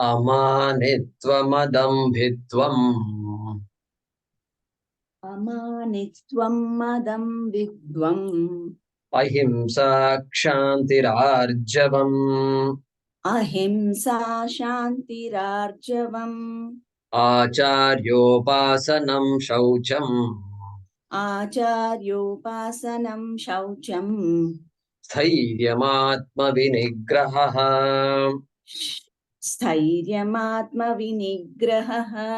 Amanitvamadambhitvam. Amanitvam madambhitvam. Ahimsa kshantirarjavam. Ahimsa shantirarjavam. Acharyopasanam shaucham. Acharyopasanam shaucham. Sthairyam vinigraha. Sthairyam vinigraha.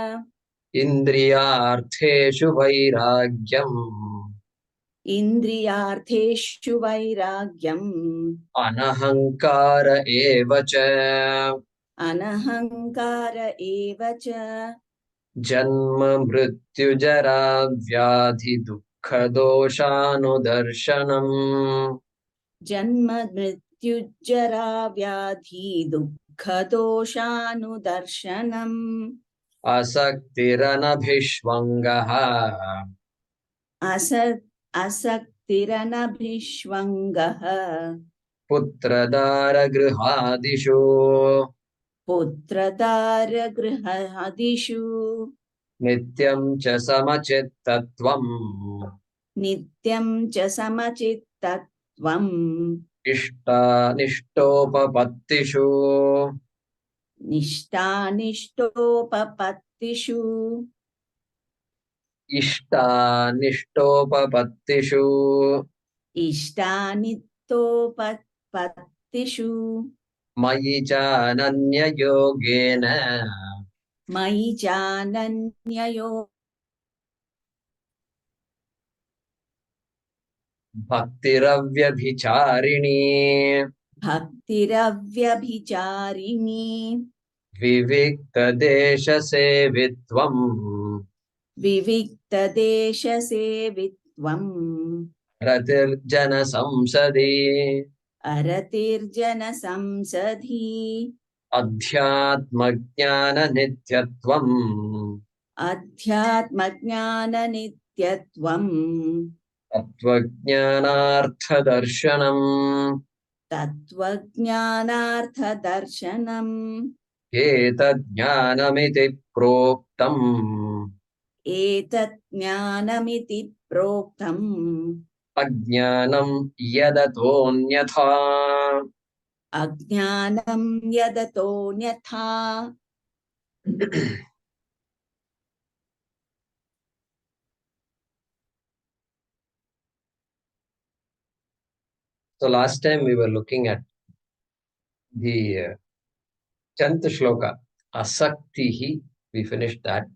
Indriyartheshu vairagyam. Indriyartheshu vairagyam. Anahankara evacha. Anahankara evacha. Janma mrityujara vyadhi dukkha doshanudarshanam. Janma mrityujara vyadhi dukkha doshanudarshanam. Asaktiranabhishvangaha. Asaktiranabhishvangaha. Putradara grihadishu. Putradara grihadishu. Nityam cha samachittatvam. Nityam cha samachittatvam. Nishtopapattishu. Nishtopapattishu. Nishtopapattishu. Ishtanitopattishu. Mayi chananya yogena. Mayi jananyayo. Bhaktiravyavicharini. Bhaktiravyabicharini. Viviktadesha sevitvam. Viviktadesha sevitvam. Ratirjana samsadi. Aratirjana samsadhi. Adhyatmajnana nityatvam. Adhyatmajnana nityatvam. Tattvajnanarthadarshanam. Tattvajnanarthadarshanam. Etadjnanamiti proktam. Etat jnanamiti proktam. Ajnanam yadatonyatha. Ajnanam yadato nyatha. So last time we were looking at the 10th shloka, Asaktihi, we finished that.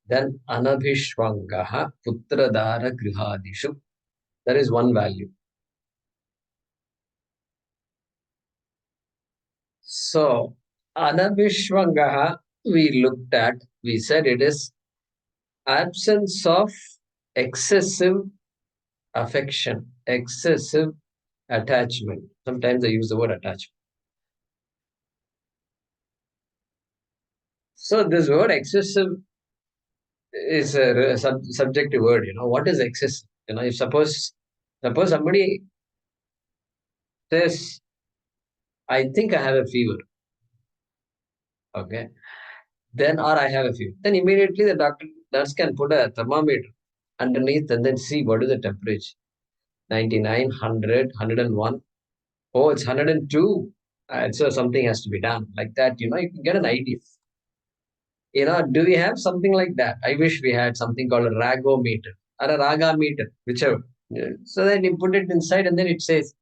Then Anabhishvangaha Putradara Grihadishu. There is one value. So Anabhishvangaha we looked at, we said it is absence of excessive affection, excessive attachment. Sometimes I use the word attachment. So this word excessive is a subjective word. What is excessive? If suppose somebody says, I think I have a fever. Okay. Then, or I have a fever. Then immediately the nurse can put a thermometer underneath and then see what is the temperature. 99, 100, 101. Oh, it's 102. So something has to be done. Like that, you can get an idea. Do we have something like that? I wish we had something called a ragometer or a raga meter, whichever. Yeah. So then you put it inside and then it says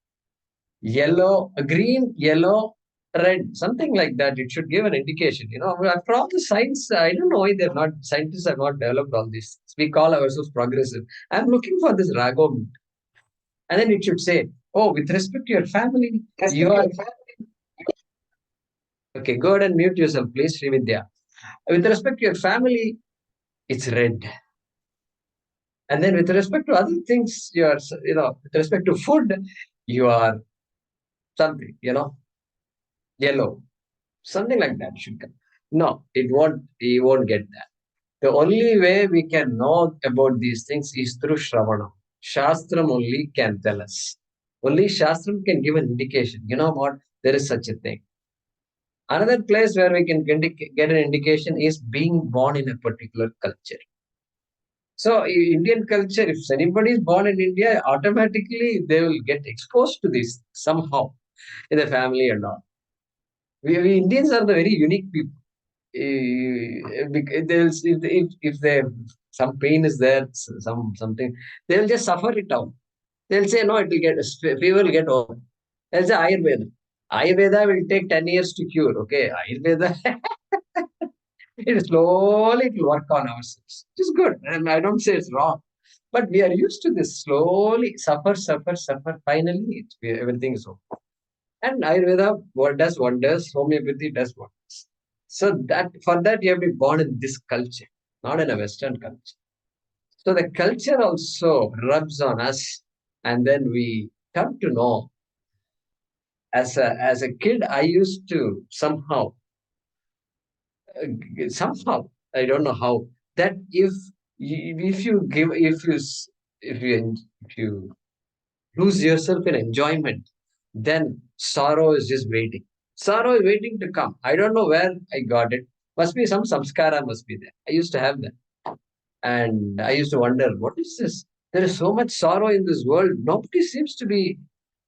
yellow, green, yellow, red, something like that. It should give an indication. After all the science, I don't know why scientists have not developed all these things. We call ourselves progressive. I'm looking for this ragometer. And then it should say, oh, with respect to your family, you are. Okay, go ahead and mute yourself, please, Srividya. With respect to your family, it's red. And then with respect to other things, with respect to food, you are something, yellow. Something like that should come. No, you won't get that. The only way we can know about these things is through Shravana. Shastram only can tell us. Only Shastram can give an indication. You know what? There is such a thing. Another place where we can get an indication is being born in a particular culture. So Indian culture, if anybody is born in India, automatically they will get exposed to this somehow in the family and all. We Indians are the very unique people. If they some pain is there, something, they'll just suffer it out. They'll say no, it will get fever will get over. They'll say Ayurveda. Ayurveda will take 10 years to cure. Okay, Ayurveda it slowly will work on ourselves. It's good, and I don't say it's wrong, but we are used to this slowly suffer, suffer, suffer. Finally, everything is over. And Ayurveda does wonders. Homeopathy does wonders. So that for that you have to be born in this culture, not in a Western culture. So the culture also rubs on us, and then we come to know. As a kid, I used to somehow I don't know how that if you give if you lose yourself in enjoyment, then sorrow is just waiting. Sorrow is waiting to come. I don't know where I got it. Must be some samskara must be there. I used to have that. And I used to wonder, what is this? There is so much sorrow in this world. Nobody seems to be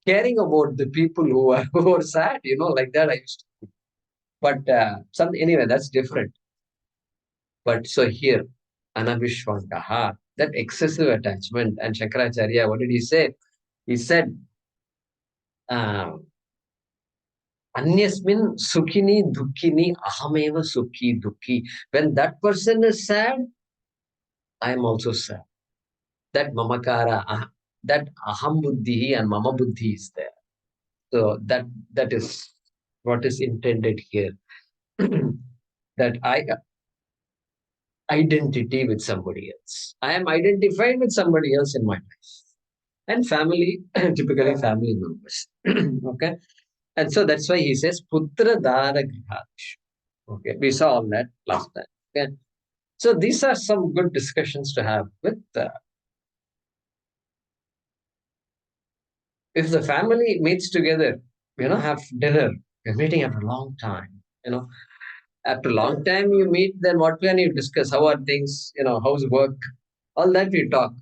caring about the people who are, who are sad, like that I used to. But anyway, that's different. But so here, anavishwankaha, that excessive attachment. And Shankaracharya, what did he say? He said, uh, Anyasmin sukhini dukkini ahameva sukhi dukhi. When that person is sad, I am also sad. That mamakara, that aham buddhi and mama buddhi is there. So that is what is intended here. That I identity with somebody else. I am identified with somebody else in my life. And family, typically family members. Okay. And so that's why he says Putra Dara Grihadishu. Okay. We saw all that last time. Okay. So these are some good discussions to have with if the family meets together, have dinner. You're meeting after a long time. After a long time you meet, then what can you discuss? How are things? How's work? All that we talk.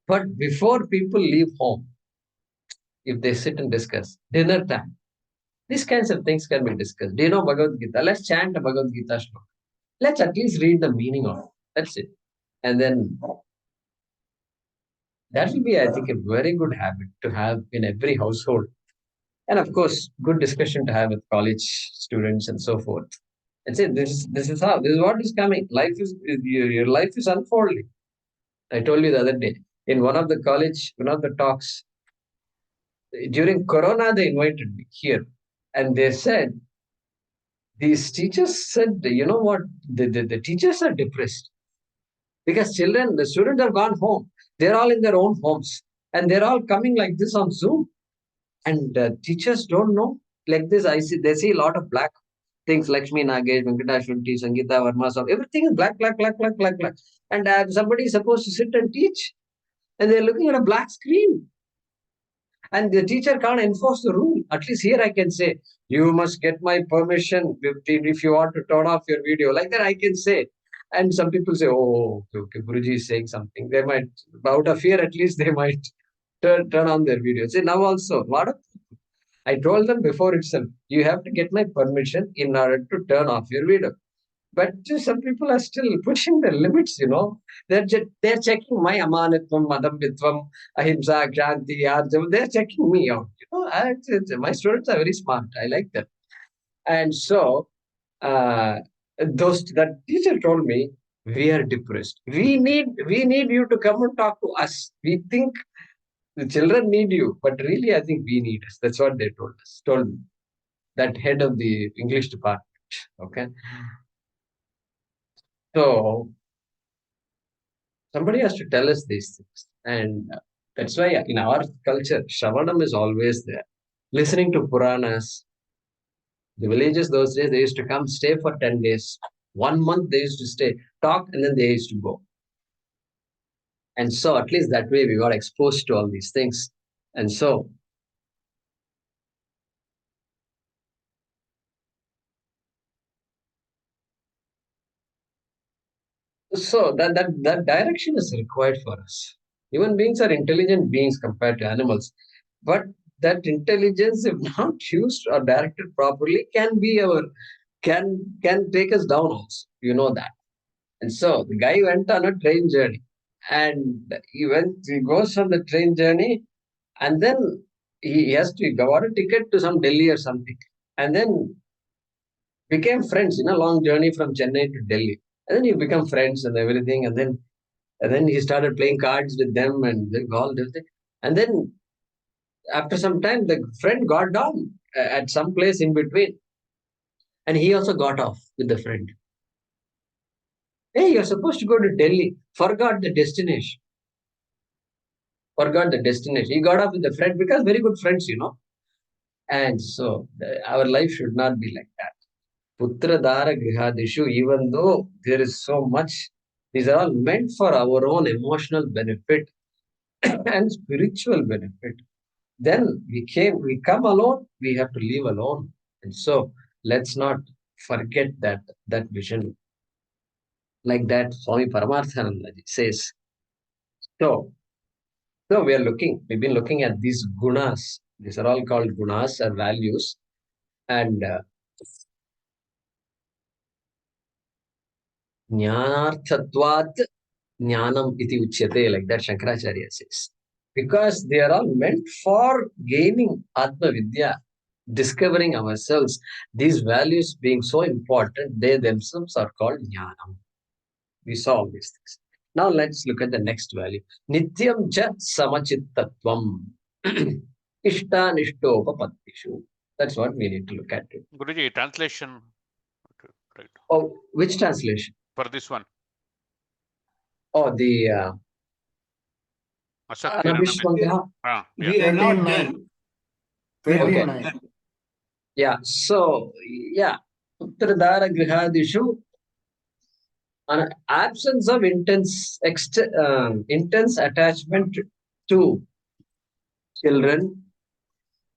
But before people leave home, if they sit and discuss dinner time, these kinds of things can be discussed. Do you know Bhagavad Gita? Let's chant a Bhagavad Gita shloka. Let's at least read the meaning of it. That's it. And then that will be, I think, a very good habit to have in every household. And of course, good discussion to have with college students and so forth. And say this is what is coming. Your life is unfolding. I told you the other day in one of the talks during Corona, they invited me here, and they said these teachers said, you know what, the teachers are depressed because the students have gone home. They're all in their own homes, and they're all coming like this on Zoom, and teachers don't know like this. They see a lot of black things, Lakshmi Nagesh, Venkatashwanti, Sangeeta Verma, so everything is black, black, black, black, black, black. And somebody is supposed to sit and teach, and they're looking at a black screen. And the teacher can't enforce the rule. At least here I can say, you must get my permission if you want to turn off your video. Like that I can say. And some people say, oh, okay, Guruji is saying something. They might, out of fear, at least they might turn on their video. See, now also, I told them before itself, you have to get my permission in order to turn off your video. But some people are still pushing the limits. They're checking my amanitvam, madambitvam, ahimsa, kranti, arjam. They're checking me out. My students are very smart. I like that. And so uh, that teacher told me, we are depressed. We need you to come and talk to us. We think the children need you, but really I think we need us. That's what they told me. That head of the English department. Okay. So somebody has to tell us these things. And that's why in our culture, Shravanam is always there. Listening to Puranas, the villages those days, they used to come stay for 10 days. 1 month they used to stay, talk, and then they used to go. And so at least that way we got exposed to all these things. And so So that direction is required for us. Human beings are intelligent beings compared to animals, but that intelligence, if not used or directed properly, can take us down also. You know that. And so the guy went on a train journey, and he goes on the train journey, and then he has to got a ticket to some Delhi or something, and then became friends in a long journey from Chennai to Delhi. And then you become friends and everything, and then he started playing cards with them and all this thing. And then after some time, the friend got down at some place in between, and he also got off with the friend. Hey, you're supposed to go to Delhi. Forgot the destination. Forgot the destination. He got off with the friend because very good friends. And so our life should not be like that. Putra Dara Grihadishu, even though there is so much, these are all meant for our own emotional benefit and spiritual benefit. Then we come alone, we have to live alone. And so let's not forget that vision. Like that, Swami Paramarthananda says. So, so we've been looking at these gunas. These are all called gunas or values. And jnanarthatvat jnanam iti uchyate, like that Shankaracharya says. Because they are all meant for gaining Atma Vidya, discovering ourselves. These values being so important, they themselves are called jnanam. We saw all these things. Now let's look at the next value. Nityam cha samachittatvam. Ishtanishtopapatishu. That's what we need to look at. Guruji, translation. Okay, right. Oh, which translation? For this one. Oh, the Asakti Anabhishwangaha. yeah. We are not done. 13.9. Yeah. So, yeah. Uttradhara grihadishu. An absence of intense attachment to children,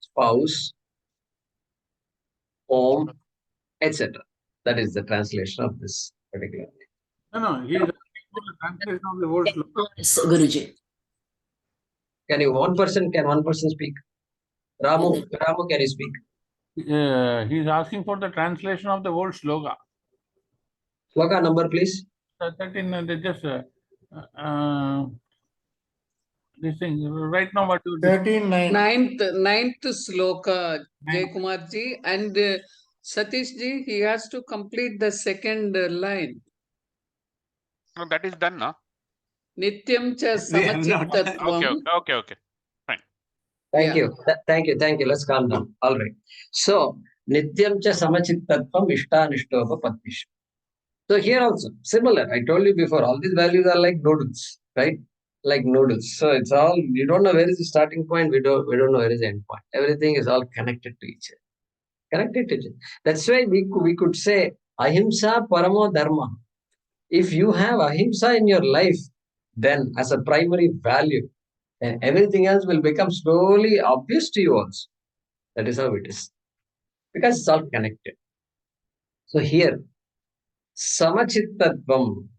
spouse, home, etc. That is the translation of this particular. No, he is asking for the translation of the word shloka. Yes, Guruji. Can one person speak? Ramu, can you speak? He is asking for the translation of the word shloka. Sloka number, please. 13, they just this thing right now. What you 13.9. Ninth sloka, Jay Kumar ji, and Satish ji, he has to complete the second line. No, that is done, no? Nityam cha We have not- samachittatvam. Okay. Thank Yeah. you. Thank you. Let's calm down. All right. So, nityam cha samachittatvam ishtanishtopa pattishu. So here also, similar. I told you before, all these values are like noodles, right? Like noodles. So it's all, you don't know where is the starting point, we don't know where is the end point. Everything is all connected to each other. Connected to each other. That's why we could say ahimsa paramo dharma. If you have ahimsa in your life, then as a primary value, then everything else will become slowly obvious to you also. That is how it is. Because it's all connected. So here, samachittatvam,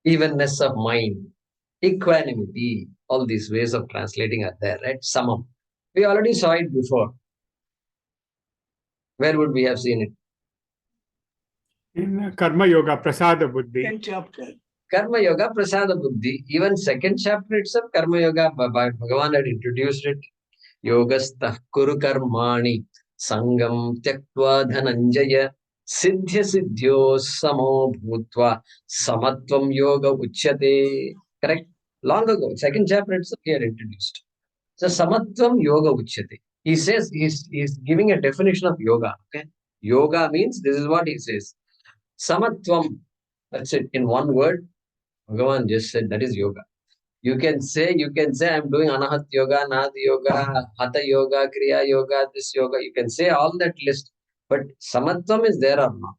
evenness of mind, equanimity, all these ways of translating are there, right? Samam. We already saw it before. Where would we have seen it? In Karma Yoga, Prasada Buddhi. Second chapter. Karma Yoga, Prasada Buddhi. Even second chapter itself, Karma Yoga, Bhagavan had introduced it. Yogastha Kuru Karmani Sangam Tyaktva Dhananjaya Siddhya Siddhyo Samo Bhutva Samatvam Yoga Uchyate. Correct? Long ago, second chapter itself he had introduced. So Samatvam Yoga Uchyate. He says he's giving a definition of yoga. Okay, yoga means this is what he says. Samatvam. That's it. In one word, Bhagavan just said that is yoga. You can say I'm doing Anahat Yoga, Nath Yoga, Hatha Yoga, Kriya Yoga, this yoga. You can say all that list, but Samatvam is there or not?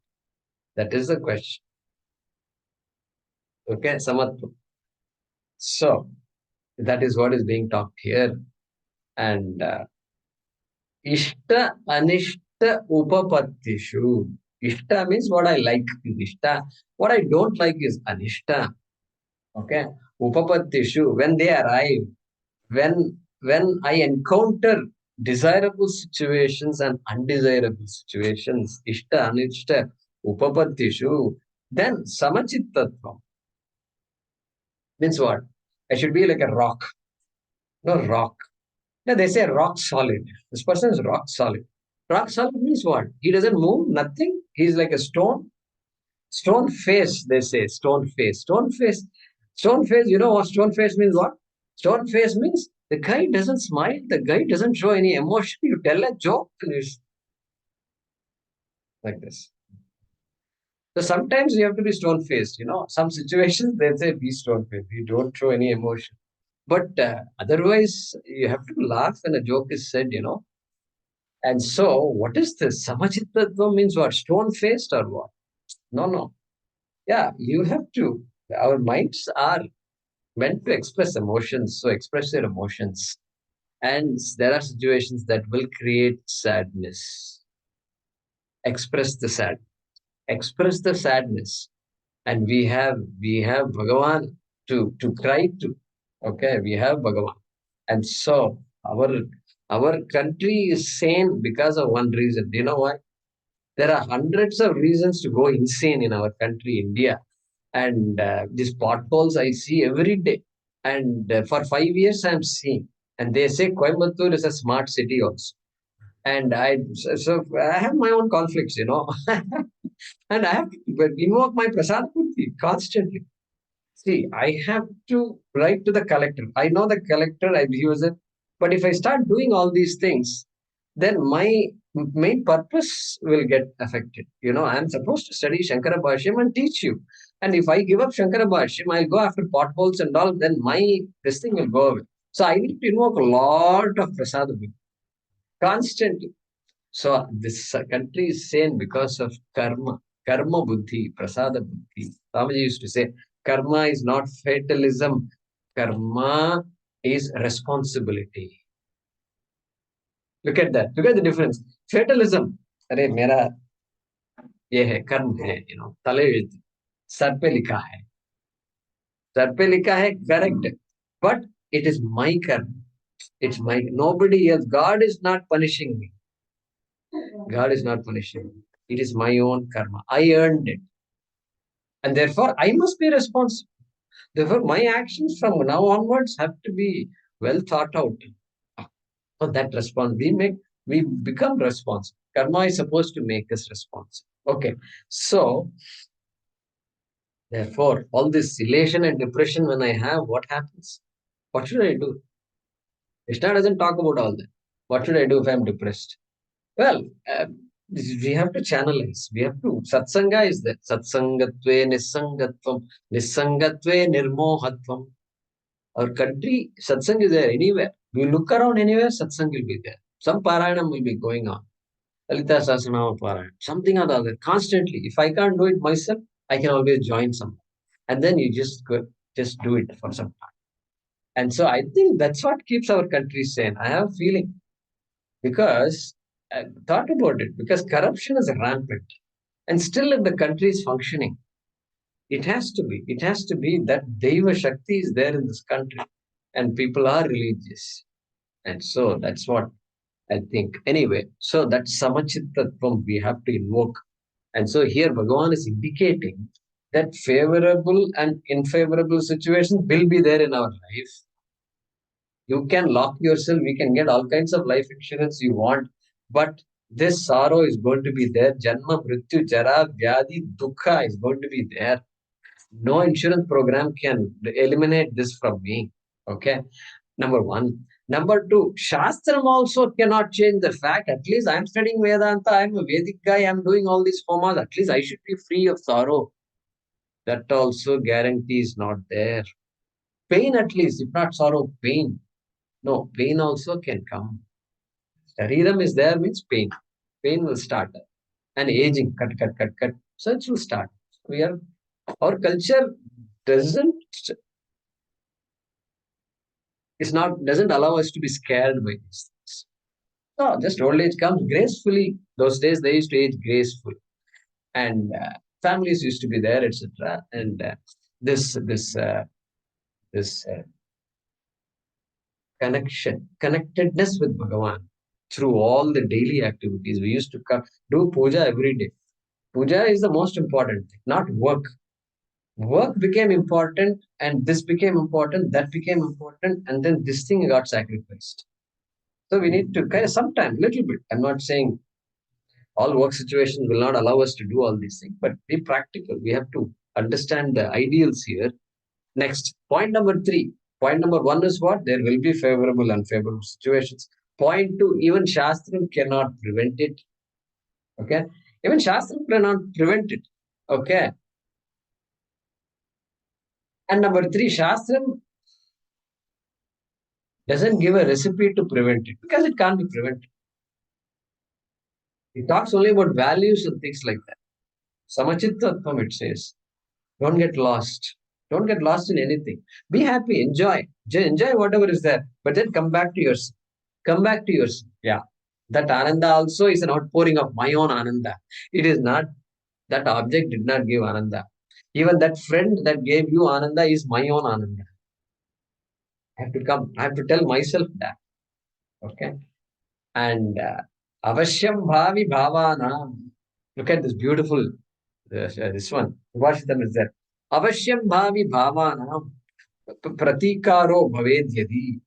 That is the question. Okay, Samatvam. So that is what is being talked here, and Ishta Anishta Upapattishu. Ishta means what I like is Ishta. What I don't like is Anishta. Okay. Upapattishu, when they arrive, when I encounter desirable situations and undesirable situations, Ishta, Anishta, Upapattishu, then Samachittatvam means what? I should be like a rock. No rock. Yeah, they say rock solid. This person is rock solid. Rock solid means what? He doesn't move, nothing. He's like a stone. Stone face, they say. Stone face. Stone face. Stone face, you know what stone face means what? Stone face means the guy doesn't smile, the guy doesn't show any emotion. You tell a joke, finish. Like this. So sometimes you have to be stone faced, you know. Some situations they say be stone faced. You don't show any emotion. But otherwise, you have to laugh when a joke is said, you know. And so, what is this? Samachittattva means what? Stone faced or what? No, no. Yeah, you have to. Our minds are meant to express emotions. So, express your emotions. And there are situations that will create sadness. Express the sad. Express the sadness. And we have Bhagavan to cry to. Okay, we have Bhagavan. And so our country is sane because of one reason. Do you know why? There are hundreds of reasons to go insane in our country, India. And these potholes I see every day. And for 5 years, I'm seeing. And they say Coimbatore is a smart city also. And so I have my own conflicts, you know. And I have to invoke my Prasad Buddhi constantly. See, I have to write to the collector. I know the collector, I use it. But if I start doing all these things, then my main purpose will get affected. You know, I'm supposed to study Shankara Bhashyam and teach you. And if I give up Shankara Bhashyam, I'll go after potholes and all, then this thing will go away. So I need to invoke a lot of Prasad Buddhi constantly. So this country is sane because of karma buddhi, prasada buddhi. Swamiji used to say, karma is not fatalism. Karma is responsibility. Look at that. Look at the difference. Fatalism. अरे मेरा ये है कर्म है, you know, तले sir पे लिखा है. सर पे लिखा है, correct. But it is my karma. It's my, nobody else. God is not punishing me. God is not punishing me. It is my own karma. I earned it. And therefore, I must be responsible. Therefore, my actions from now onwards have to be well thought out. So that response, we become responsible. Karma is supposed to make us responsible. Okay. So, therefore, all this elation and depression when I have, what happens? What should I do? Krishna doesn't talk about all that. What should I do if I'm depressed? Well, we have to channelize. We have to. Satsanga is that. Satsangatve nissangatvam. Nissangatve nirmohatvam. Our country, satsang is there anywhere. You look around anywhere, satsang will be there. Some parayanam will be going on. Lalita Sahasranama Parayanam. Something or the other. Constantly. If I can't do it myself, I can always join someone. And then you just do it for some time. And so I think that's what keeps our country sane. I have a feeling. Because I thought about it, because corruption is rampant. And still if the country is functioning, it has to be. It has to be that Deva Shakti is there in this country. And people are religious. And so that's what I think. Anyway, so that's Samachittattvam we have to invoke. And so here Bhagavan is indicating that favorable and unfavorable situations will be there in our life. You can lock yourself, we can get all kinds of life insurance you want, but this sorrow is going to be there. Janma, Mrityu, Jara, Vyadi, Dukha is going to be there. No insurance program can eliminate this from me. Okay. Number one. Number two, Shastram also cannot change the fact. At least I'm studying Vedanta, I'm a Vedic guy, I'm doing all these formas. At least I should be free of sorrow. That also guarantee is not there. Pain at least, if not sorrow, pain. No, pain also can come. Shariram is there means pain. Pain will start. And aging, cut. So it will start. Our culture doesn't allow us to be scared by these things. No, just old age comes gracefully. Those days they used to age gracefully. and families used to be there, etc. And this connectedness with Bhagavan through all the daily activities. We used to do puja every day. Puja is the most important thing, not work. Work became important, and this became important, that became important, and then this thing got sacrificed. So we need to kind of sometimes, little bit. I'm not saying all work situations will not allow us to do all these things, but be practical. We have to understand the ideals here. Next, point number 3. Point number 1 is what? There will be favorable, unfavorable situations. Point 2, even Shastram cannot prevent it. Okay? Even Shastram cannot prevent it. Okay? And number 3, Shastram doesn't give a recipe to prevent it because it can't be prevented. It talks only about values and things like that. Samachittattvam, it says. Don't get lost. Don't get lost in anything. Be happy. Enjoy. Enjoy whatever is there. But then come back to yourself. Come back to yourself. Yeah. That Ananda also is an outpouring of my own Ananda. It is not, that object did not give Ananda. Even that friend that gave you Ananda is my own Ananda. I have to come. I have to tell myself that. Okay. And Avashyam Bhavi Bhavanam. Look at this beautiful, this one. Vashitam is there. Avashyam Bhavi Bhavanam Pratikaro Bhaved Yadi.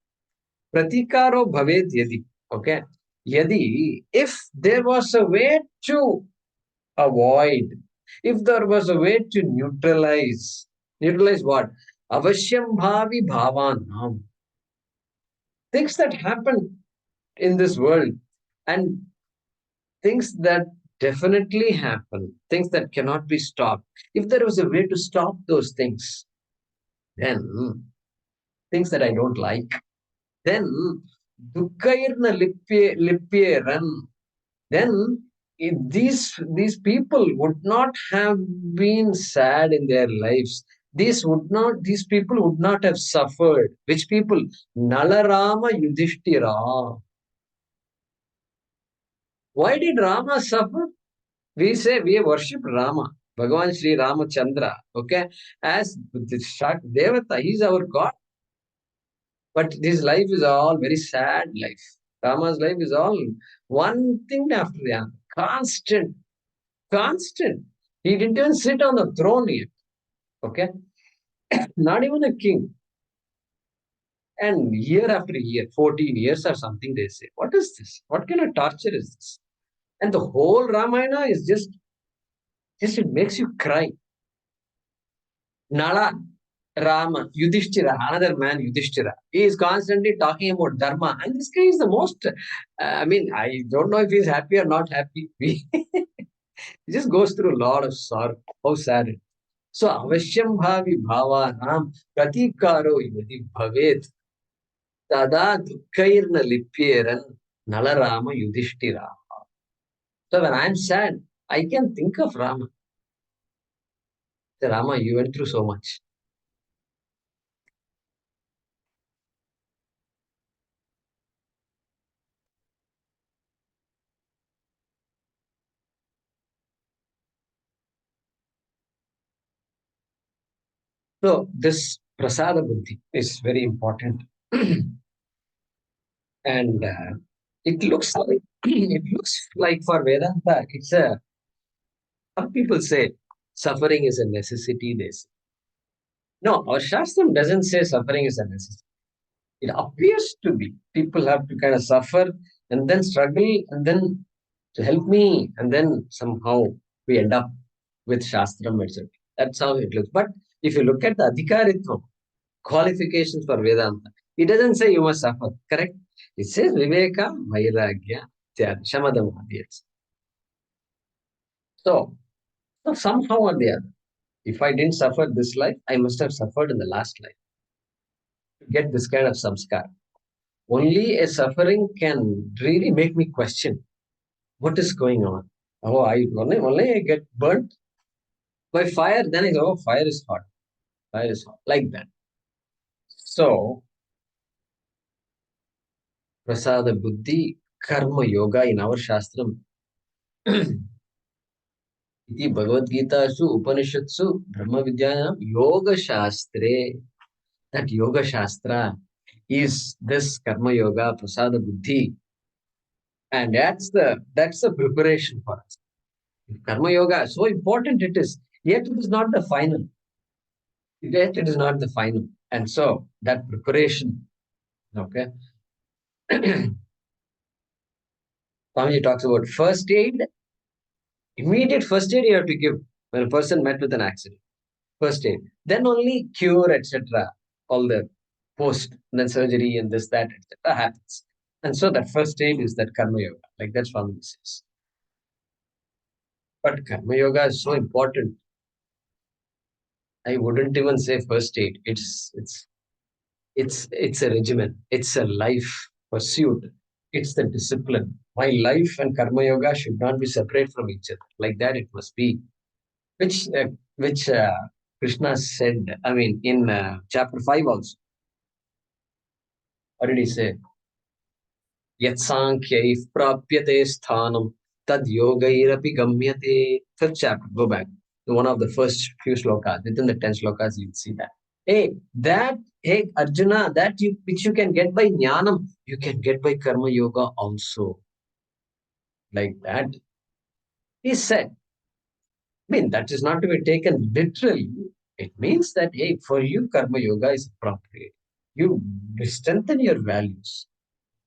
Pratikaro Bhaved Yadi. Okay. Yadi, if there was a way to avoid, if there was a way to neutralize what? Avashyam Bhavi Bhavanam. Things that happen in this world and things that definitely happen, things that cannot be stopped. If there was a way to stop those things, then things that I don't like, then dukkairna lipyeran, then if these people would not have been sad in their lives. These people would not have suffered. Which people? Nalarama Yudhishthira. Why did Rama suffer? We say we worship Rama, Bhagavan Sri Ramachandra, okay, as the Devata, he's our God. But his life is all very sad life. Rama's life is all one thing after the other. Constant. He didn't even sit on the throne yet, okay? Not even a king. And year after year, 14 years or something, they say, what is this? What kind of torture is this? And the whole Ramayana is just it makes you cry. Nala, Rama, Yudhishthira, another man, Yudhishthira. He is constantly talking about dharma. And this guy is the most, I don't know if he's happy or not happy. He just goes through a lot of sorrow. How sad it is. So, avashyam bhavi bhavanam pratikaro yadi bhavet tada dukkairna lipyeran nalarama Yudhishthira. So, when I'm sad, I can think of Rama. Say, Rama, you went through so much. So this prasada buddhi is very important, and it looks like for Vedanta, it's a. Some people say suffering is a necessity. They say. No, our Shastram doesn't say suffering is a necessity. It appears to be. People have to kind of suffer and then struggle and then to help me, and then somehow we end up with Shastram, etc. That's how it looks. But if you look at the Adhikaritvam, qualifications for Vedanta, it doesn't say you must suffer, correct? It says Viveka, Vairagya, Shamadam, etc. So somehow or the other, if I didn't suffer this life, I must have suffered in the last life to get this kind of samskar. Only a suffering can really make me question what is going on. Oh, only I get burnt by fire, then I go, oh, fire is hot. Fire is hot. Like that. So, prasada buddhi, karma yoga in our shastram Iti Bhagavad Gita su Upanishadsu Brahma Vidyayam Yoga Shastre. That Yoga Shastra is this Karma Yoga, Prasada Buddhi. And that's the preparation for us. Karma Yoga, so important it is, yet it is not the final. Yet it is not the final. And so that preparation, okay. Swamiji talks about first aid. Immediate first aid you have to give when a person met with an accident. First aid. Then only cure, etc. All the post, and then surgery and this, that, etc. happens. And so that first aid is that Karma Yoga. Like that's what this says. But Karma Yoga is so important. I wouldn't even say first aid. It's a regimen. It's a life pursuit. It's the discipline. My life and Karma Yoga should not be separate from each other. Like that it must be. Which Krishna said, I mean, in chapter 5 also. What did he say? Yat sankhyaif prapyate sthanam tad yogairapi gamyate. 5th chapter, go back to one of the first few shlokas. Within the 10 shlokas, you'll see that. Hey, Arjuna, which you can get by jnanam, you can get by karma yoga also. Like that. He said, I mean, that is not to be taken literally. It means that, hey, for you, karma yoga is appropriate. You strengthen your values.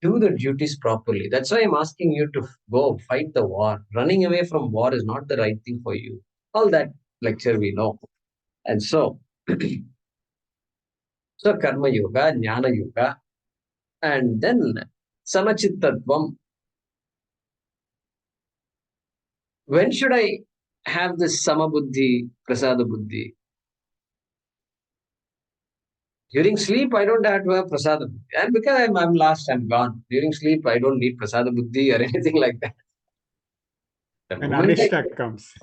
Do the duties properly. That's why I'm asking you to go fight the war. Running away from war is not the right thing for you. All that lecture we know. And so, so karma yoga, jnana yoga, and then samachittadvam. When should I have this samabuddhi, prasada buddhi? During sleep, I don't have to have prasada buddhi. And because I'm lost, I'm gone. During sleep, I don't need prasada buddhi or anything like that. The When moment I- Anishta comes.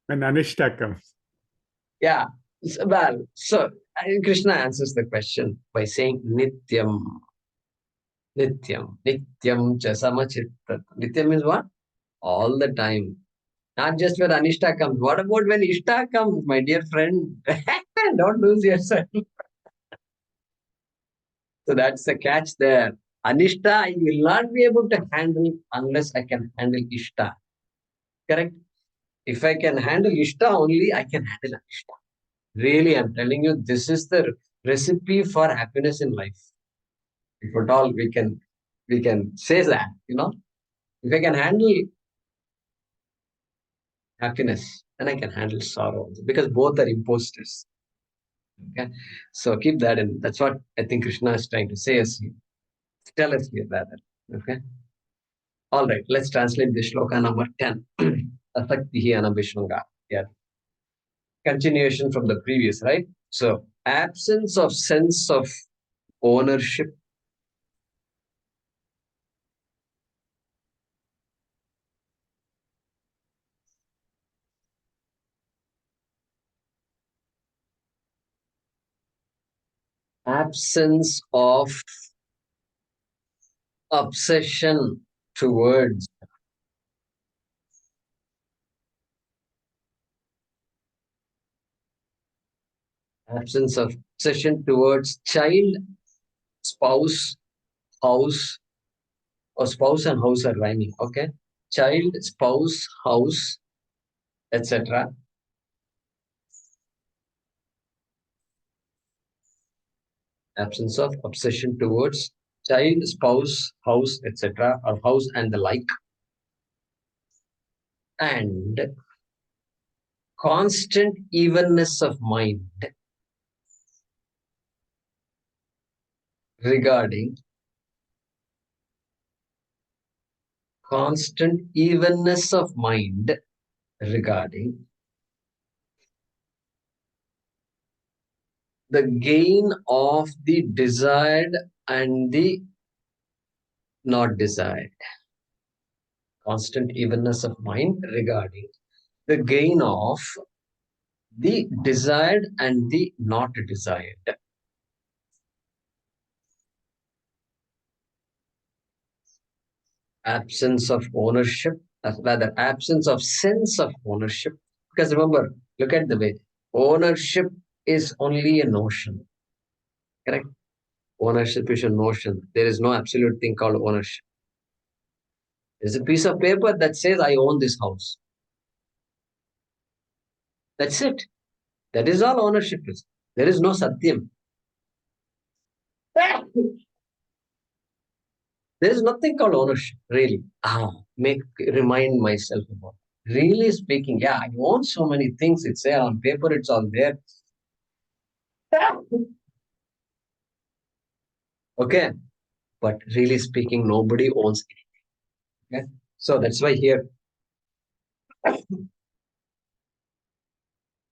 When Anishta comes. Yeah. So Krishna answers the question by saying Nityam. Nityam cha samachittat. Nityam means what? All the time. Not just when Anishta comes. What about when Ishta comes, my dear friend? Don't lose yourself. So that's the catch there. Anishta, I will not be able to handle unless I can handle Ishta. Correct? If I can handle Ishta only, I can handle Anishta. Really, I'm telling you, this is the recipe for happiness in life. If at all we can say that, if I can handle happiness, then I can handle sorrow also, because both are imposters. Okay, so keep that in. That's what I think Krishna is trying to say us here. Tell us here rather. Okay. All right. Let's translate the shloka number 10. Asaktihi anabhishanga. Yeah. Continuation from the previous, right? So absence of sense of ownership. Absence of obsession towards child, spouse, house, or spouse and house are rhyming. Okay, child, spouse, house, etc. Absence of obsession towards child, spouse, house, etc., or house and the like, and constant evenness of mind regarding constant evenness of mind regarding the gain of the desired and the not desired. Constant evenness of mind regarding the gain of the desired and the not desired. Absence of ownership rather absence of sense of ownership. Because remember, look at the way ownership is only a notion, correct? Ownership is a notion. There is no absolute thing called ownership. There's a piece of paper that says, I own this house. That's it. That is all ownership is. There is no satyam. There is nothing called ownership, really. Remind myself about it. Really speaking, yeah, I own so many things. It's there on paper, it's all there. Okay. But really speaking, nobody owns anything. Okay. So that's why here,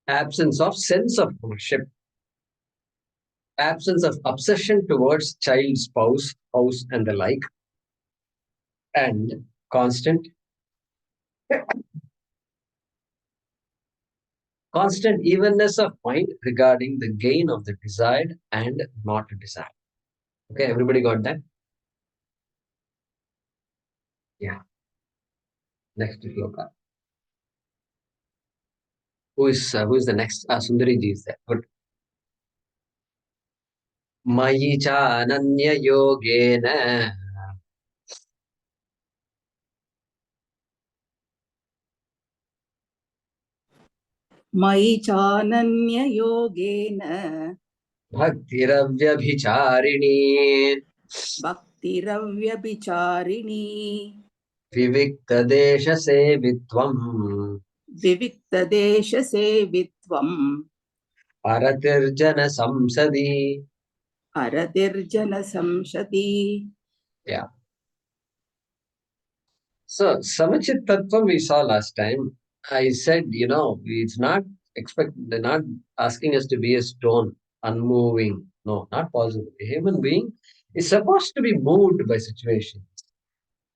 absence of sense of ownership, absence of obsession towards child, spouse, house, and the like, and constant evenness of mind regarding the gain of the desired and not desired. Okay, everybody got that? Yeah. Next shloka. Who is the next? Sundari ji is there. Good. Mayi cha ananya yogena. मयि चानन्ययोगेन Bhaktiravyabicharini. भक्तिरव्यभिचारिणी Vivikta desha sevitvam. विविक्तदेशसेवित्वम् Aratirjana samsadi. अरतिर्जनसंसदि. Yeah. So, Samachit Tattvam we saw last time. I said, it's not they're not asking us to be a stone, unmoving. No, not possible. A human being is supposed to be moved by situations.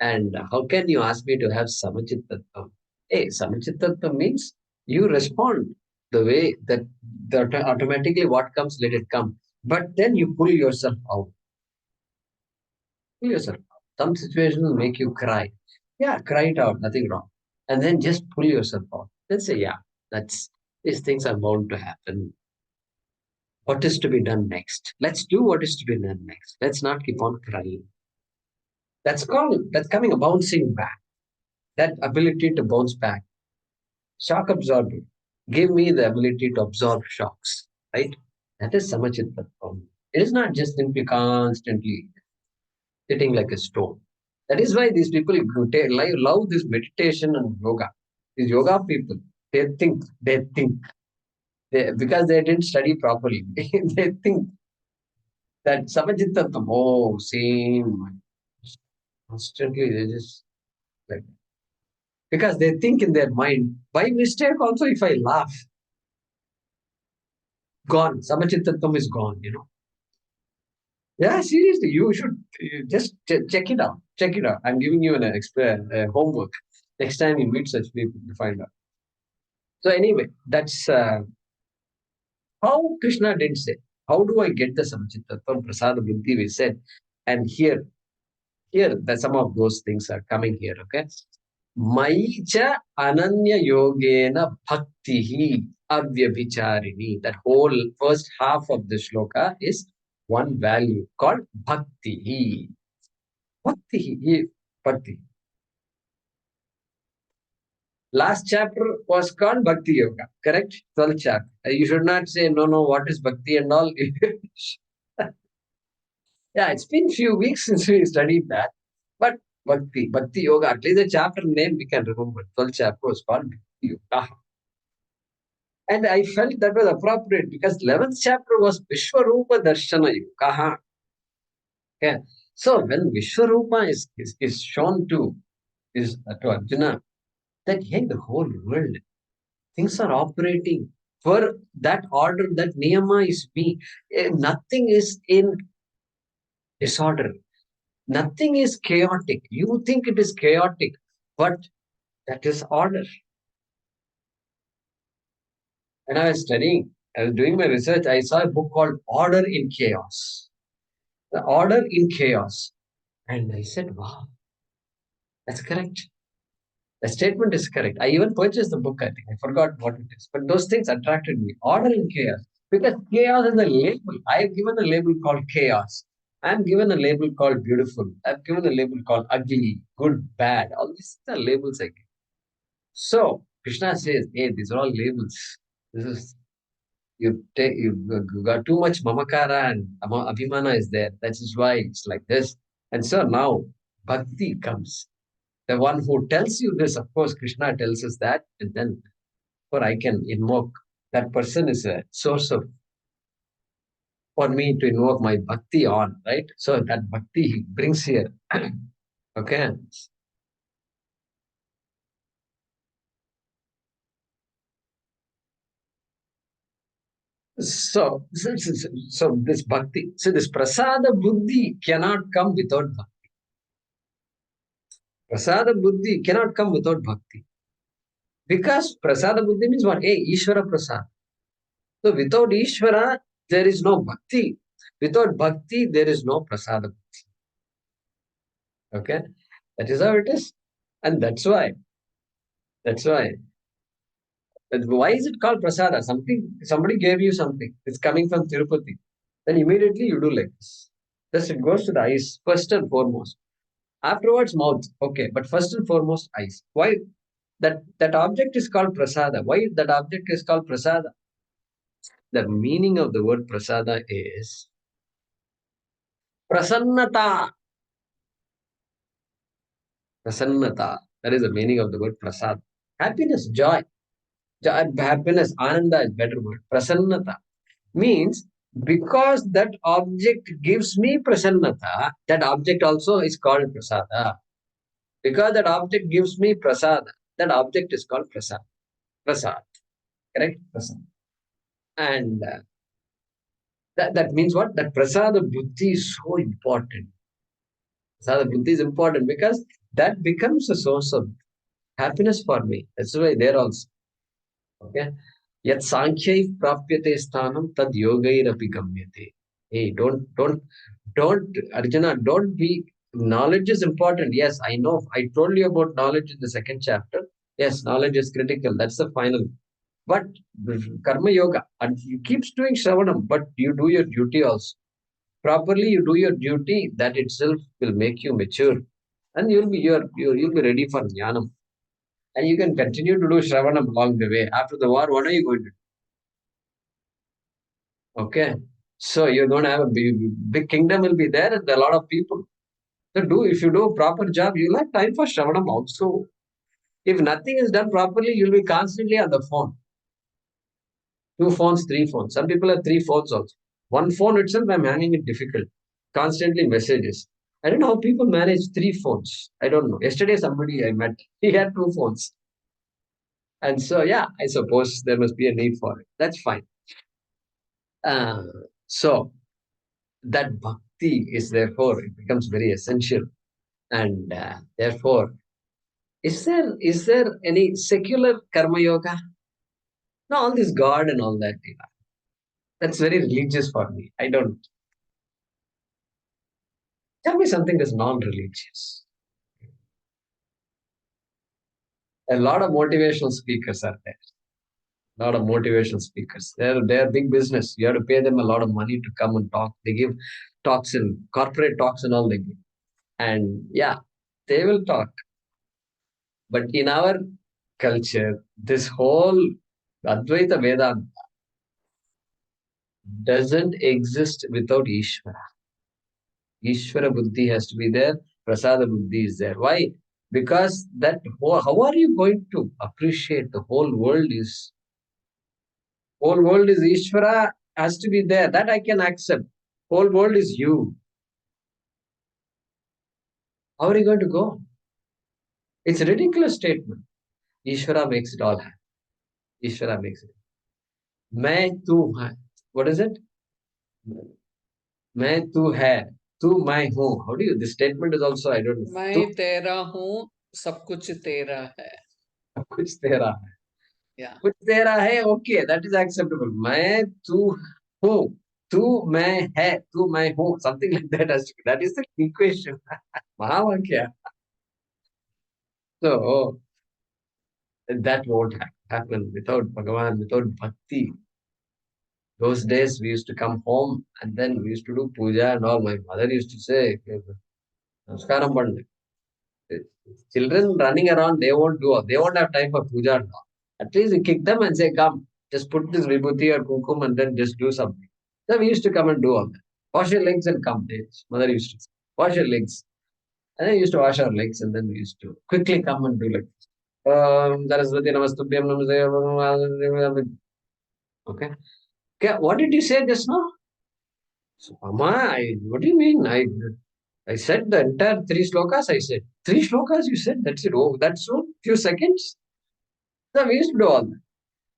And how can you ask me to have Samachit Tattvam? Hey, Samachit Tattvam means you respond the way that automatically what comes, let it come. But then you pull yourself out. Pull yourself out. Some situations will make you cry. Yeah, cry it out, nothing wrong. And then just pull yourself out. Then say, yeah, these things are bound to happen. What is to be done next? Let's do what is to be done next. Let's not keep on crying. That's coming a bouncing back. That ability to bounce back. Shock absorber. Give me the ability to absorb shocks, right? That is Samachit Tattvam. It is not just simply constantly sitting like a stone. That is why these people love this meditation and yoga. These yoga people, they think, because they didn't study properly. They think that Samajit Tattvam, same. Constantly, they just like, because they think in their mind, by mistake also, if I laugh, gone. Samajit Tattvam is gone, Yeah, seriously, you should just check it out. Check it out. I'm giving you an homework. Next time you meet such people, you find out. So anyway, that's how Krishna did say. How do I get the Samachit Tattvam? Prasada Buddhi, we said. And here, that some of those things are coming here, okay? Maicha ananya yogena bhaktihi avyabhicharini. That whole first half of the shloka is one value called bhaktihi. Bhakti. Last chapter was called Bhakti Yoga, correct? 12th chapter. You should not say, no, what is Bhakti and all. Yeah, it's been few weeks since we studied that. But Bhakti Yoga, at least the chapter name we can remember. 12th chapter was called Bhakti Yoga. And I felt that was appropriate because 11th chapter was Vishwarupa Darshana Yoga. Okay. So when Vishwarupa is shown to Arjuna, that hey, the whole world, things are operating for that order, that niyama is me. Nothing is in disorder. Nothing is chaotic. You think it is chaotic, but that is order. When I was studying, I was doing my research, I saw a book called Order in Chaos. The Order in Chaos. And I said, wow, that's correct. The statement is correct. I even purchased the book, I think. I forgot what it is. But those things attracted me. Order and chaos. Because chaos is a label. I have given a label called chaos. I am given a label called beautiful. I have given a label called ugly, good, bad. All these are labels I give. So Krishna says, hey, these are all labels. This is you got too much mamakara and abhimana is there. That is why it's like this. And so now bhakti comes. The one who tells you this, of course, Krishna tells us that, and then for I can invoke. That person is a source of for me to invoke my bhakti on, right? So that bhakti he brings here. Okay. So this bhakti, so this prasada buddhi cannot come without bhakti. Prasada buddhi cannot come without bhakti. Because prasada buddhi means what? Hey, Ishvara prasad. So without Ishvara, there is no bhakti. Without bhakti, there is no prasada buddhi. Okay? That is how it is. And that's why. Why is it called prasada? Somebody gave you something. It's coming from Tirupati. Then immediately you do like this. Thus it goes to the eyes, first and foremost. Afterwards, mouth. Okay, but first and foremost, eyes. Why? That object is called prasada. Why that object is called prasada? The meaning of the word prasada is prasannata. Prasannata. That is the meaning of the word prasad. Happiness, joy. Happiness, ananda is better word. Prasannata means because that object gives me prasannata, that object also is called prasada. Because that object gives me prasada, that object is called prasad. Prasad. Correct? Prasad. And that means what? That prasada buddhi is so important. Prasada buddhi is important because that becomes a source of happiness for me. That's why there also. Okay. Yat sankhyaif prapyate sthanam tad yogairapi gamyate. Hey, don't, Arjuna, don't be, knowledge is important. Yes, I know. I told you about knowledge in the second chapter. Yes, knowledge is critical. That's the final. But karma yoga, and you keep doing shravanam, but you do your duty also. Properly, you do your duty, that itself will make you mature. And you'll be ready for jnanam. And you can continue to do shravanam along the way. After the war, what are you going to do? Okay. So you're going to have a big kingdom will be there and a lot of people. So if you do a proper job, you'll have time for shravanam also. If nothing is done properly, you'll be constantly on the phone. 2 phones, 3 phones. Some people have 3 phones also. One phone itself, I'm handling it difficult. Constantly messages. I don't know how people manage 3 phones. I don't know. Yesterday, somebody I met, he had 2 phones. And so, yeah, I suppose there must be a need for it. That's fine. So, that bhakti is therefore, it becomes very essential. And therefore, is there any secular karma yoga? No, all this God and all that. That's very religious for me. I don't. Tell me something that's non-religious. A lot of motivational speakers are there. A lot of motivational speakers. They're big business. You have to pay them a lot of money to come and talk. They give talks and corporate talks and all they give. And yeah, they will talk. But in our culture, this whole Advaita Vedanta doesn't exist without Ishvara. Ishvara Buddhi has to be there. Prasada Buddhi is there. Why? Because how are you going to appreciate the whole world is Ishvara has to be there. That I can accept. Whole world is you. How are you going to go? It's a ridiculous statement. Ishvara makes it all happen. Ishvara makes it. Main tu hai. What is it? Main tu hai. Tu mai hu. How do you? This statement is also, I don't know. मैं तेरा हूँ, सब कुछ तेरा है. कुछ तेरा है. Yeah. कुछ तेरा है. Okay, that is acceptable. मैं तू हूँ. तू मैं है. तू मैं हूँ. Something like that has to be. That is the equation. Mahavakya. So That won't happen without Bhagavan, without bhakti. Those days we used to come home and then we used to do puja and all. My mother used to say, Namaskaram Pandu. Children running around, they won't have time for puja and all. At least you kick them and say, come, just put this vibhuti or kumkum and then just do something. So we used to come and do all that. Wash your legs and come. Mother used to say, wash your legs. And then we used to wash our legs and then we used to quickly come and do like this. Saraswati Namastubhyam Namaste. Okay. Okay. What did you say just now? So, Mama, what do you mean? I said the entire 3 shlokas. I said 3 shlokas. You said that's it. Oh, that's so few seconds. So we used to do all that.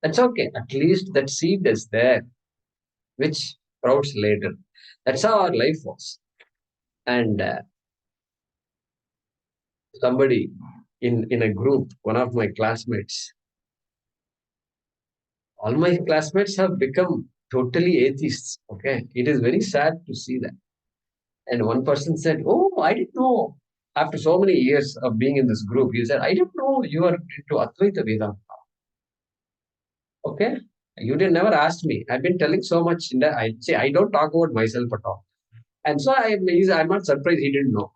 That's okay. At least that seed is there, which sprouts later. That's how our life was. And somebody in a group, one of my classmates, all my classmates have become totally atheists. Okay. It is very sad to see that. And one person said, oh, I didn't know. After so many years of being in this group, he said, I didn't know you are into Advaita Vedanta. Okay. You didn't never ask me. I've been telling so much in that. I say, I don't talk about myself at all. And so I'm not surprised he didn't know.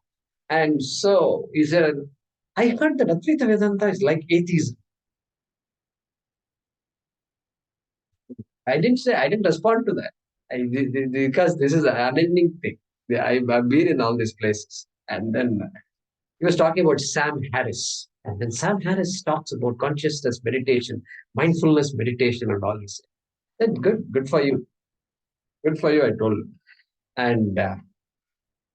And so he said, I heard that Advaita Vedanta is like atheism. I didn't respond to that. Because this is an unending thing. I've been in all these places. And then he was talking about Sam Harris. And then Sam Harris talks about consciousness meditation, mindfulness meditation, and all this. Then good for you. Good for you, I told him. And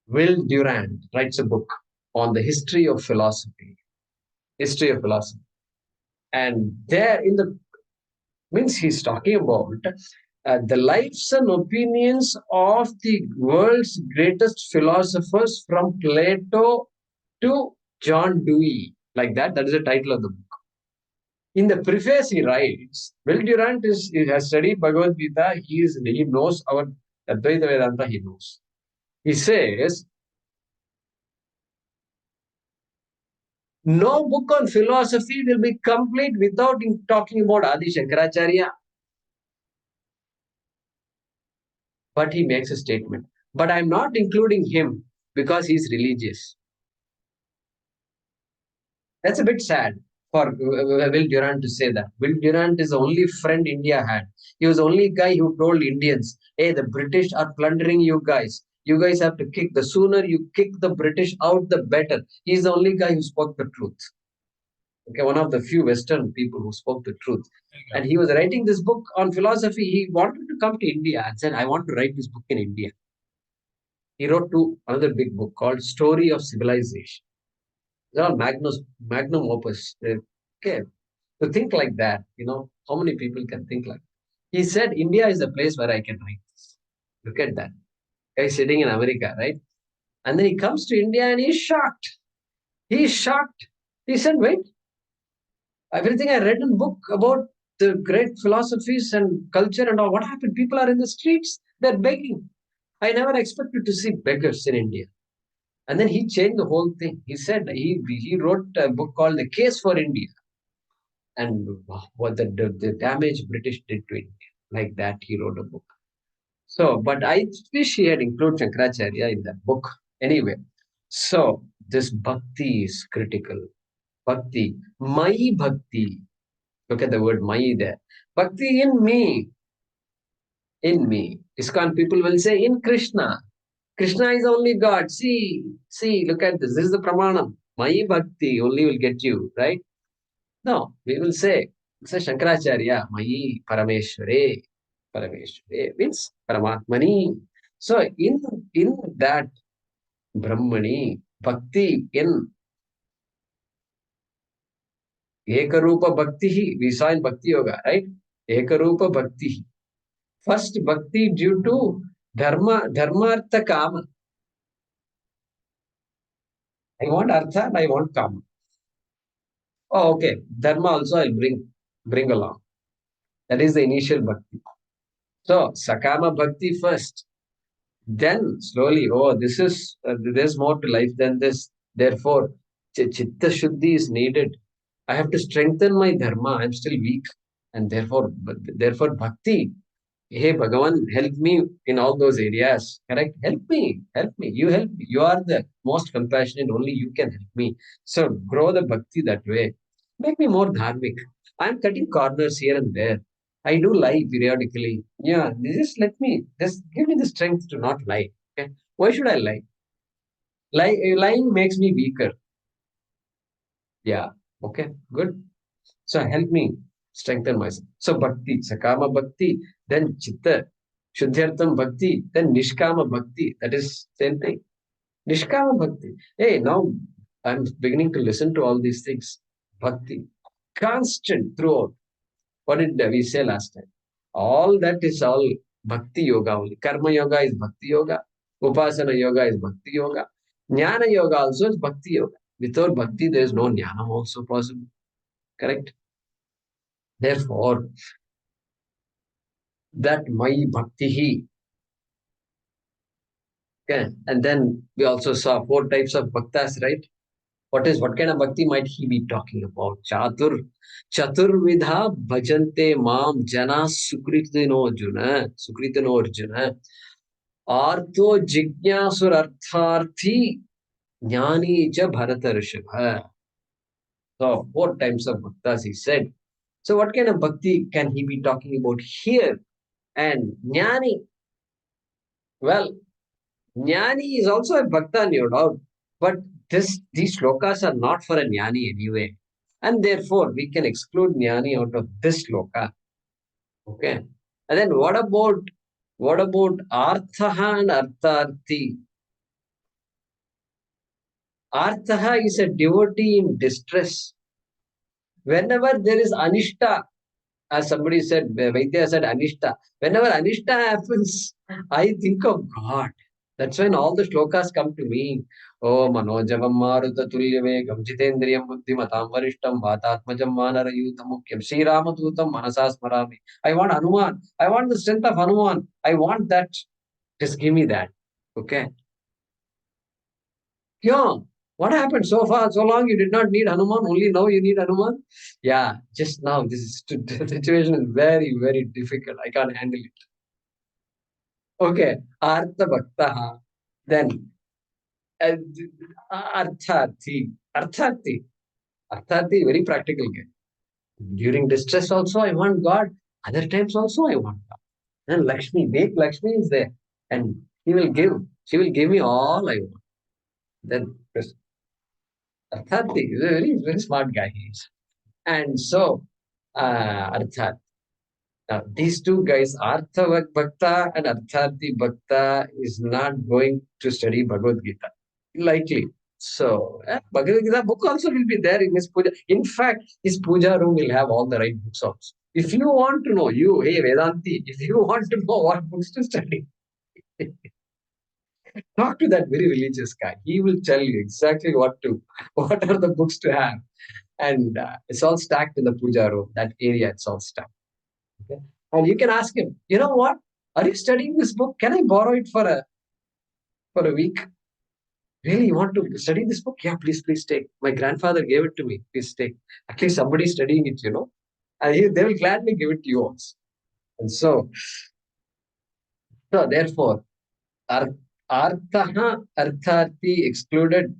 Will Durant writes a book on the history of philosophy. History of philosophy. And there in the means he's talking about the lives and opinions of the world's greatest philosophers from Plato to John Dewey. Like that is the title of the book. In the preface, he writes, Will Durant has studied Bhagavad Gita. He knows our Advaita Vedanta, he knows. He says, no book on philosophy will be complete without talking about Adi Shankaracharya. But he makes a statement. But I'm not including him because he's religious. That's a bit sad for Will Durant to say that. Will Durant is the only friend India had. He was the only guy who told Indians, hey, the British are plundering you guys. You guys have to kick. The sooner you kick the British out, the better. He's the only guy who spoke the truth. Okay, one of the few Western people who spoke the truth. And he was writing this book on philosophy. He wanted to come to India and said, I want to write this book in India. He wrote another big book called Story of Civilization. They're all magnum opus. Okay. To think like that, how many people can think like that? He said, India is a place where I can write this. Look at that. Guy sitting in America, right? And then he comes to India and he's shocked. He's shocked. He said, wait, everything I read in book about the great philosophies and culture and all, what happened? People are in the streets. They're begging. I never expected to see beggars in India. And then he changed the whole thing. He said he wrote a book called The Case for India. And what the damage British did to India. Like that, he wrote a book. So, but I wish he had included Shankaracharya in that book. Anyway, so this bhakti is critical. Bhakti. My bhakti. Look at the word mai there. Bhakti in me. In me. ISKCON people will say in Krishna. Krishna is only God. See, look at this. This is the pramanam. Mai bhakti only will get you, right? No, we will say Shankaracharya, Mai Parameshware. Parameshware means Paramatmani. So in that Brahmani, bhakti in Ekarupa Bhakti, we saw in Bhakti Yoga, right? Ekarupa Bhakti. First bhakti due to dharmartha kama. I want artha and I want kama. Oh, okay. Dharma also I'll bring along. That is the initial bhakti. So sakama bhakti first. Then slowly, there's more to life than this. Therefore, chitta shuddhi is needed. I have to strengthen my dharma. I'm still weak. And therefore bhakti. Hey, Bhagavan, help me in all those areas. Correct? Help me. Help me. You help me. You are the most compassionate. Only you can help me. So grow the bhakti that way. Make me more dharmic. I'm cutting corners here and there. I do lie periodically. Yeah, just give me the strength to not lie. Okay? Why should I lie? Lying makes me weaker. Yeah. Okay. Good. So help me strengthen myself. So bhakti, sakama bhakti, then chitta, shuddhyartam bhakti, then nishkama bhakti. That is same thing. Nishkama bhakti. Hey, now I'm beginning to listen to all these things. Bhakti. Constant throughout. What did we say last time? All that is all bhakti yoga only. Karma yoga is bhakti yoga. Upasana yoga is bhakti yoga. Jnana yoga also is bhakti yoga. Without bhakti, there is no jnana also possible. Correct? Therefore, that my bhakti. Okay. And then we also saw 4 types of bhaktas, right? What kind of bhakti might he be talking about? Chaturvidha bhajante mam jana sukritino arjuna. Artho jignasur artharthi jnani cha bharatarshabha. So 4 types of bhaktas he said. So what kind of bhakti can he be talking about here? And jnani, well, Jnani is also a bhakta, no doubt. But these shlokas are not for a jnani anyway. And therefore, we can exclude jnani out of this shloka. Okay. And then what about arthaha and artharthi? Arthaha is a devotee in distress. Whenever there is anishta, as somebody said, Vaidya said anishta. Whenever anishta happens, I think of God. That's when all the shlokas come to me. Oh, Manojavam Maruta Tulyavegam Jitendriyam Buddhimatam Varishtam Vatatmajam Vanarayutam Mukyam Sri Ramatutam Manasas Marami. I want Hanuman. I want the strength of Hanuman. I want that. Just give me that. Okay. Yeah. What happened so far? So long you did not need Hanuman. Only now you need Hanuman. Yeah. Just now this situation is very, very difficult. I can't handle it. Okay. Artha Bhaktaha. Then Artharthi. Artharthi, very practical guy. During distress also, I want God. Other times also, I want God. And Lakshmi, big Lakshmi is there. And she will give me all I want. Then Artharthi is a very, very smart guy he is. And so, Arthat. Now, these 2 guys, Artha Bhakta and Artharthi Bhakta, is not going to study Bhagavad Gita. Likely. So, Bhagavad Gita book also will be there in his puja. In fact, his puja room will have all the right books also. If you want to know, hey Vedanti, if you want to know what books to study, talk to that very religious guy. He will tell you exactly what are the books to have. And it's all stacked in the puja room. That area, it's all stacked. Okay? And you can ask him, you know what? Are you studying this book? Can I borrow it for a week? Really, you want to study this book? Yeah, please take. My grandfather gave it to me. Please take. At least somebody studying it, And they will gladly give it to you also. And so therefore, arthaha, artharthi excluded,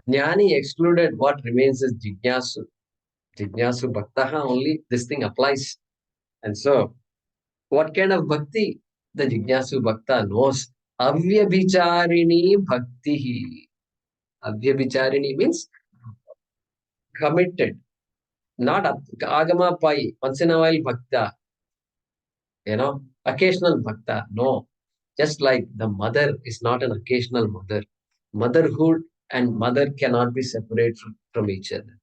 jnani excluded, what remains is jignasu. Jignasu bhaktaha only, this thing applies. And so, what kind of bhakti? The jignasu bhakta knows. Avyabhicharini bhakti. Avyabhicharini means committed, not agama pai, once in a while bhakta, occasional bhakta. No, just like the mother is not an occasional mother. Motherhood and mother cannot be separate from each other.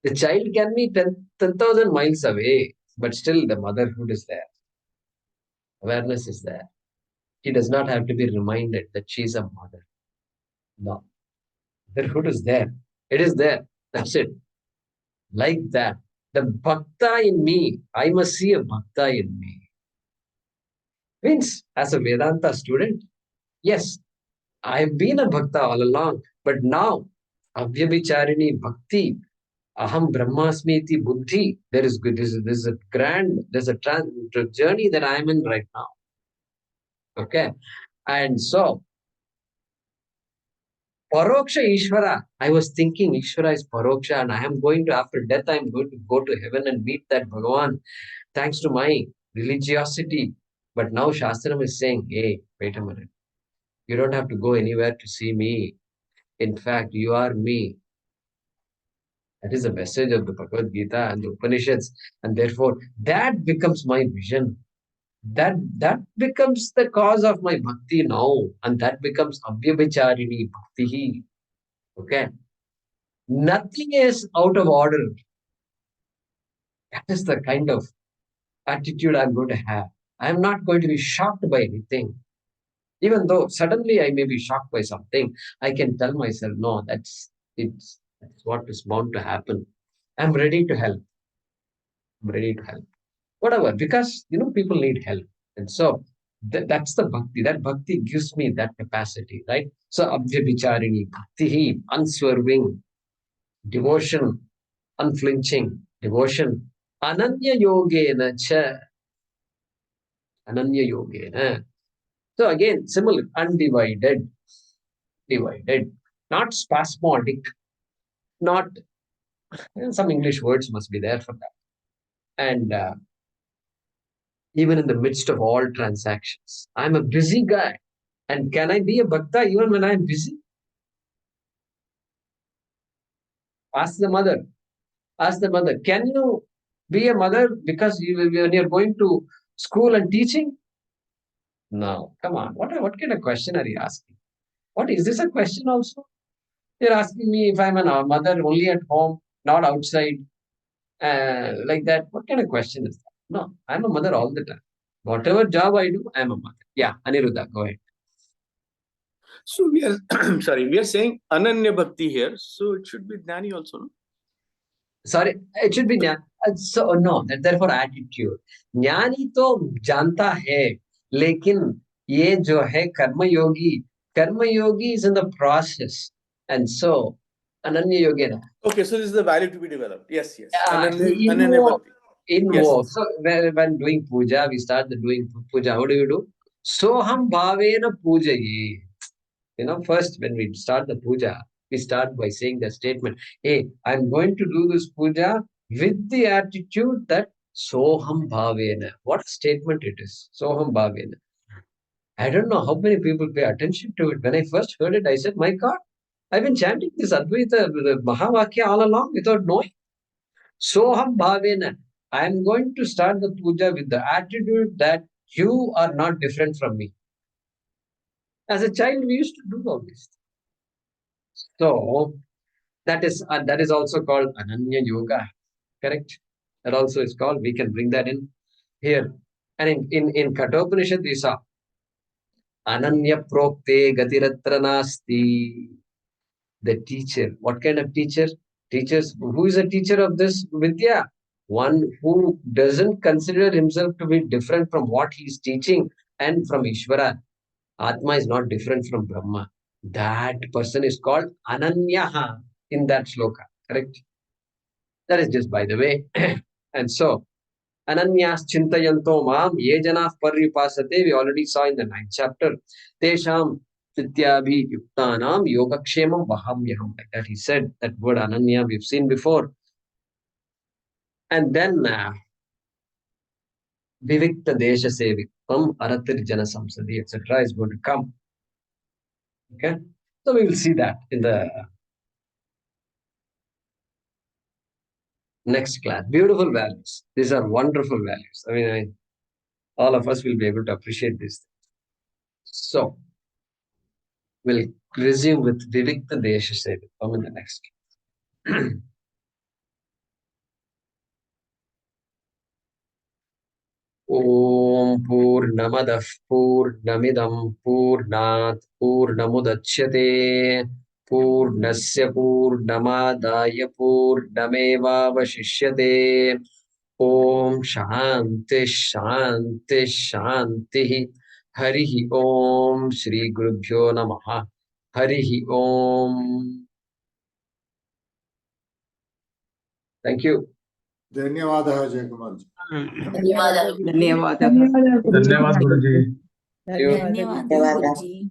The child can be 10,000 miles away, but still the motherhood is there. Awareness is there. He does not have to be reminded that she is a mother. No. Motherhood is there. It is there. That's it. Like that. The bhakta in me, I must see a bhakta in me. Means, as a Vedanta student, yes, I've been a bhakta all along, but now, Avyabhicharini bhakti, Aham Brahmasmi iti buddhi. There is good. This is a grand. There's a journey that I am in right now. Okay, and so Paroksha Ishvara. I was thinking Ishvara is Paroksha, and I am going to, after death, I am going to go to heaven and meet that Bhagavan thanks to my religiosity. But now Shastram is saying, hey, wait a minute. You don't have to go anywhere to see me. In fact, you are me. That is the message of the Bhagavad Gita and the Upanishads. And therefore, that becomes my vision. That becomes the cause of my bhakti now. And that becomes Abhyavicharini Bhakti. Okay. Nothing is out of order. That is the kind of attitude I'm going to have. I'm not going to be shocked by anything. Even though suddenly I may be shocked by something, I can tell myself, no, that's what is bound to happen. I'm ready to help. I'm ready to help. Whatever, because people need help. And so that's the bhakti. That bhakti gives me that capacity, right? So abhyavicharini bhakti, unswerving, devotion, unflinching, devotion. Ananya yogena cha. Ananya yogena. So again, similar, undivided, divided, not spasmodic, not, some English words must be there for that. And even in the midst of all transactions, I'm a busy guy. And can I be a bhakta even when I'm busy? Ask the mother. Ask the mother, can you be a mother because when you're going to school and teaching? No, come on. What kind of question are you asking? What is this a question also? You're asking me if I'm a mother only at home, not outside, like that. What kind of question is that? No, I'm a mother all the time. Whatever job I do, I'm a mother. Yeah, Aniruddha, go ahead. So we are sorry, we are saying Ananya Bhakti here, so it should be Jnani also, no? Sorry, it should be Jnani. So no, therefore attitude. Jnani to janta hai, lekin ye jo hai karma yogi is in the process. And so, Ananya Yogena. Okay, so this is the value to be developed. Yes, yes. Ananya Involved. Bhakti. Yes. So when doing puja, we start doing puja. How do you do? Soham bhavena pujaye. First when we start the puja, we start by saying the statement, hey, I'm going to do this puja with the attitude that Soham Bhavena. What a statement it is. Soham Bhavena. I don't know how many people pay attention to it. When I first heard it, I said, my God, I've been chanting this Advaita, the Mahavakya all along without knowing. Soham Bhavena. I'm going to start the puja with the attitude that you are not different from me. As a child, we used to do all this. So that is also called Ananya Yoga, correct? That also is called. We can bring that in here. And in Kathopanishad, we saw Ananya Prokte Gatiratra Nasti. The teacher. What kind of teacher? Teachers. Who is a teacher of this Vidya? One who doesn't consider himself to be different from what he is teaching and from Ishvara. Atma is not different from Brahma. That person is called Ananyaha in that shloka, correct? That is just by the way. And so, Ananyas Chintayanto Mam Ye Janah Paripasate, we already saw in the 9th chapter. Tesham Vidyabhi Yuktanam Yogakshemam Vahamyaham. Like that he said, that word Ananya we've seen before. And then Vivikta Desha Sevikam Aratir Jana Samsadi, etc. is going to come. Okay? So we will see that in the next class. Beautiful values. These are wonderful values. I mean, all of us will be able to appreciate this. So, we'll resume with Vivikta Desha Sevikam in the next class. Om Purnamadah Purnamidam Purnat Purnamudachyate Purnasya Purnamadaya Purnameva Vashishyate Om Shanti Shanti Shanti Harihi Om Shri Gurubhyo Namaha Harihi Om Thank you. धन्यवादः जयकुमार जी। धन्यवादः धन्यवाद गुरुजी। Thank you. धन्यवादः गुरुजी।